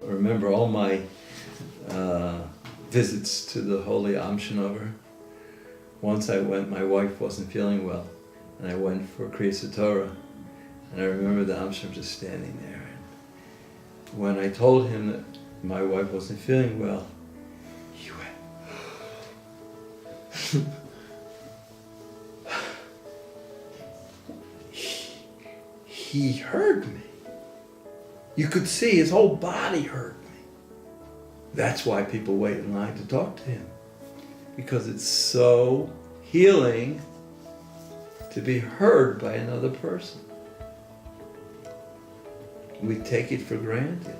remember all my visits to the Holy Am Shenover. Once I went, my wife wasn't feeling well, and I went for Kriyas Torah, and I remember the Am Shenover just standing there. And when I told him that my wife wasn't feeling well, he went, he heard me. You could see his whole body heard me. That's why people wait in line to talk to him. Because it's so healing to be heard by another person. We take it for granted.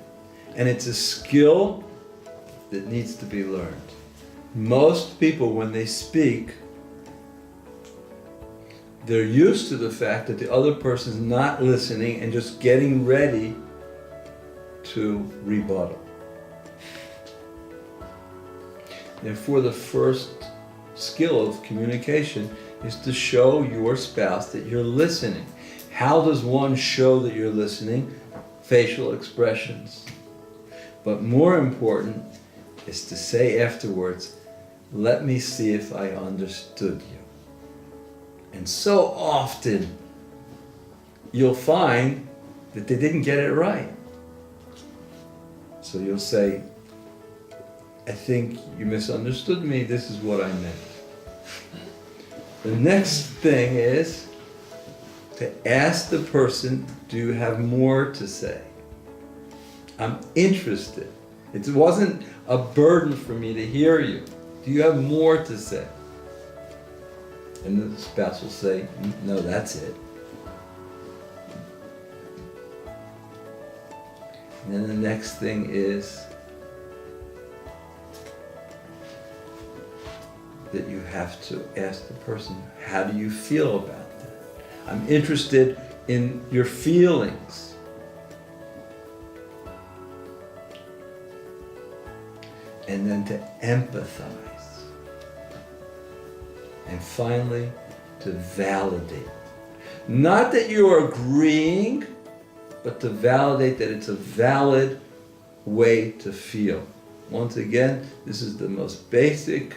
And it's a skill that needs to be learned. Most people, when they speak, they're used to the fact that the other person's not listening and just getting ready to rebuttal. Therefore, the first skill of communication is to show your spouse that you're listening. How does one show that you're listening? Facial expressions. But more important is to say afterwards, let me see if I understood you. And so often, you'll find that they didn't get it right. So you'll say, I think you misunderstood me, this is what I meant. The next thing is to ask the person, do you have more to say? I'm interested. It wasn't a burden for me to hear you. Do you have more to say? And the spouse will say, no, that's it. And then the next thing is that you have to ask the person, how do you feel about that? I'm interested in your feelings. And then to empathize. And finally, to validate. Not that you're agreeing, but to validate that it's a valid way to feel. Once again, this is the most basic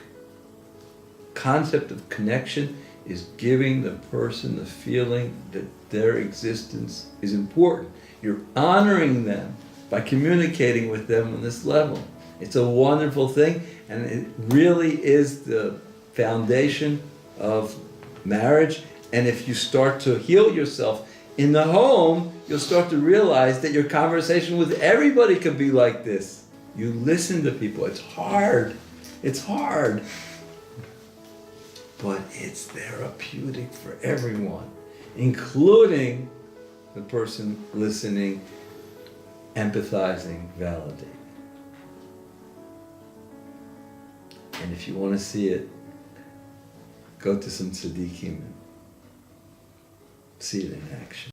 concept of connection, is giving the person the feeling that their existence is important. You're honoring them by communicating with them on this level. It's a wonderful thing, and it really is the foundation of marriage. And if you start to heal yourself in the home, you'll start to realize that your conversation with everybody can be like this. You listen to people. It's hard. It's hard. But it's therapeutic for everyone, including the person listening, empathizing, validating. And if you want to see it, go to some tzaddikim and see it in action.